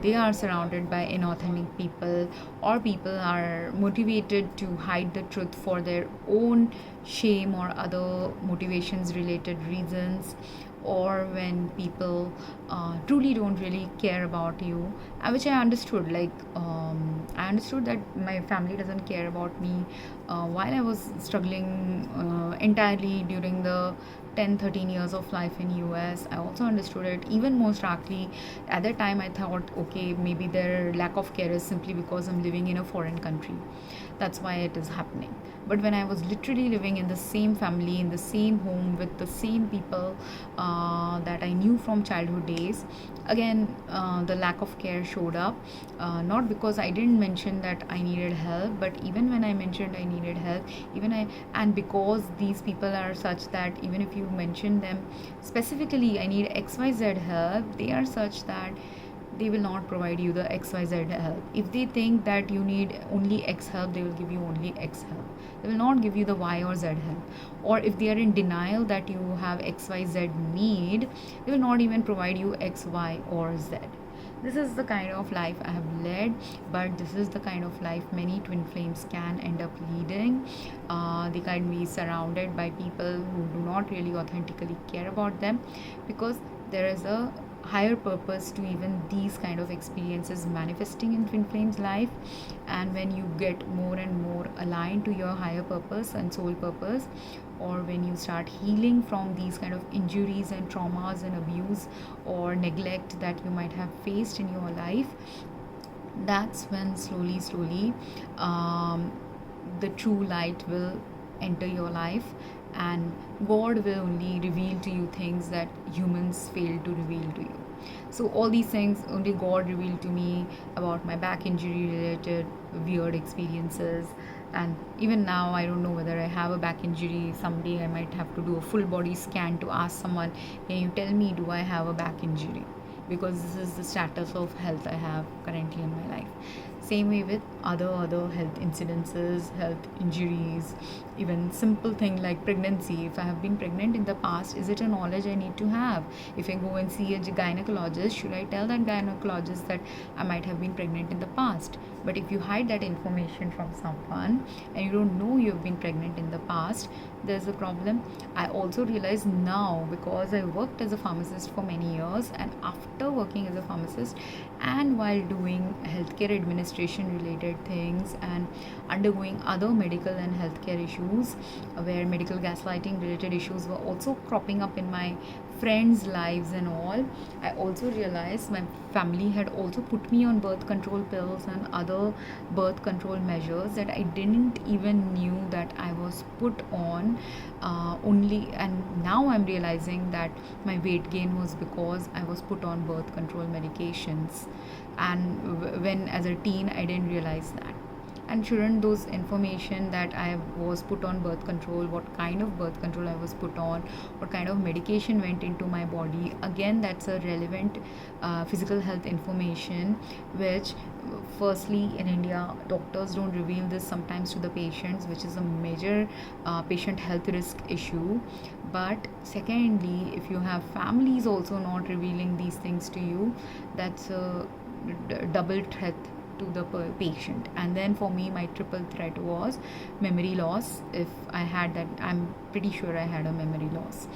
they are surrounded by inauthentic people, or people are motivated to hide the truth for their own shame or other motivations related reasons, or when people truly don't really care about you, which I understood. Like, I understood that my family doesn't care about me while I was struggling entirely during the 10-13 years of life in US. I also understood it even more starkly. At that time, I thought, okay, maybe their lack of care is simply because I'm living in a foreign country. That's why it is happening. But when I was literally living in the same family, in the same home, with the same people that I knew from childhood days, again, the lack of care showed up. Not because I didn't mention that I needed help, but even when I mentioned I needed help, and because these people are such that even if you mention them specifically, I need XYZ help, they are such that they will not provide you the XYZ help. If they think that you need only X help, they will give you only X help. They will not give you the Y or Z help. Or if they are in denial that you have XYZ need, they will not even provide you X, Y, or Z. This is the kind of life I have led, but this is the kind of life many twin flames can end up leading. They can be surrounded by people who do not really authentically care about them, because there is a higher purpose to even these kind of experiences manifesting in twin flames life. And when you get more and more aligned to your higher purpose and soul purpose, or when you start healing from these kind of injuries and traumas and abuse or neglect that you might have faced in your life, that's when slowly the true light will enter your life, and God will only reveal to you things that humans fail to reveal to you. So all these things only God revealed to me about my back injury related weird experiences. And even now, I don't know whether I have a back injury. Someday I might have to do a full body scan to ask someone, can you tell me, do I have a back injury? because this is the status of health I have currently in my life. Same way with other health incidences, health injuries, even simple thing like pregnancy. If I have been pregnant in the past, is it a knowledge I need to have? If I go and see a gynecologist, should I tell that gynecologist that I might have been pregnant in the past? But if you hide that information from someone and you don't know you've been pregnant in the past, there's a problem. I also realize now, because I worked as a pharmacist for many years, and after working as a pharmacist and while doing healthcare administration related things and undergoing other medical and healthcare issues, where medical gaslighting related issues were also cropping up in my friends' lives and all, I also realized my family had also put me on birth control pills and other birth control measures that I didn't even knew that I was put on. Only and now I'm realizing that my weight gain was because I was put on birth control medications, and when as a teen I didn't realize that. And shouldn't those information that I was put on birth control, what kind of birth control I was put on, what kind of medication went into my body, again that's a relevant physical health information, which firstly in India doctors don't reveal this sometimes to the patients, which is a major patient health risk issue. But secondly, if you have families also not revealing these things to you, that's a double threat to the patient. And then for me, my triple threat was memory loss. If I had that, I'm pretty sure I had a memory loss,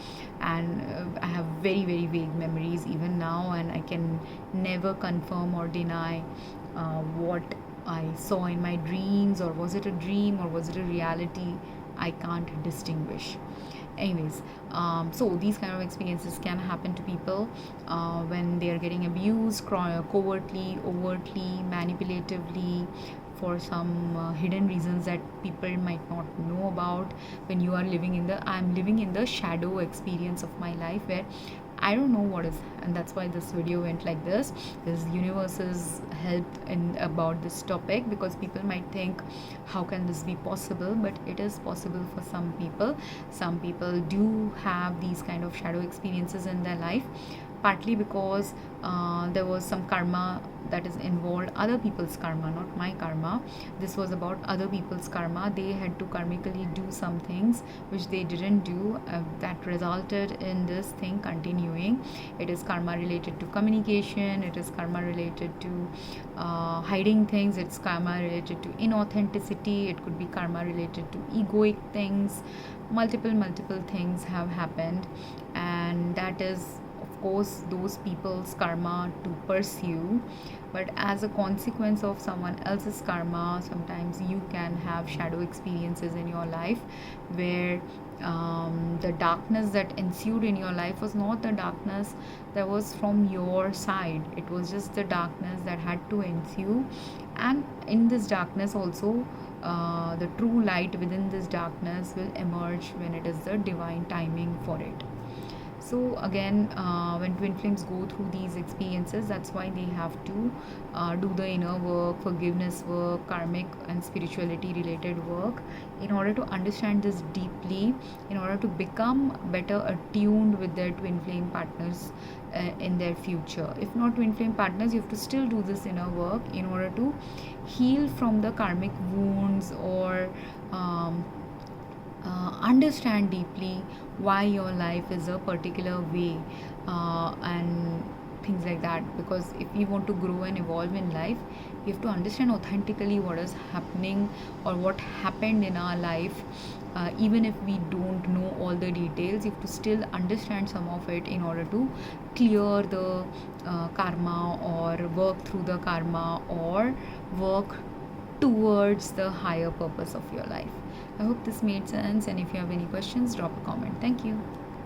and I have very vague memories even now, and I can never confirm or deny what I saw in my dreams, or was it a dream or was it a reality. I can't distinguish. Anyways, so these kind of experiences can happen to people when they are getting abused covertly, overtly, manipulatively, for some hidden reasons that people might not know about. When you are I'm living in the shadow experience of my life, where I don't know what is, and that's why this video went like this. This universe's help in about this topic, because people might think, how can this be possible? But it is possible for some people. Some people do have these kind of shadow experiences in their life, partly because there was some karma that is involved, other people's karma, not my karma. This was about other people's karma. They had to karmically do some things which they didn't do, that resulted in this thing continuing. It is karma related to communication, it is karma related to hiding things, it's karma related to inauthenticity, it could be karma related to egoic things. Multiple things have happened, and that is of course those people's karma to pursue. But as a consequence of someone else's karma, sometimes you can have shadow experiences in your life, where the darkness that ensued in your life was not the darkness that was from your side. It was just the darkness that had to ensue, and in this darkness also the true light within this darkness will emerge when it is the divine timing for it. So again, when twin flames go through these experiences, that's why they have to do the inner work, forgiveness work, karmic and spirituality related work, in order to understand this deeply, in order to become better attuned with their twin flame partners in their future. If not twin flame partners, you have to still do this inner work in order to heal from the karmic wounds, or understand deeply why your life is a particular way, and things like that. Because if you want to grow and evolve in life, you have to understand authentically what is happening or what happened in our life. Even if we don't know all the details, you have to still understand some of it in order to clear the karma, or work through the karma, or work towards the higher purpose of your life. I hope this made sense, and if you have any questions, drop a comment. Thank you.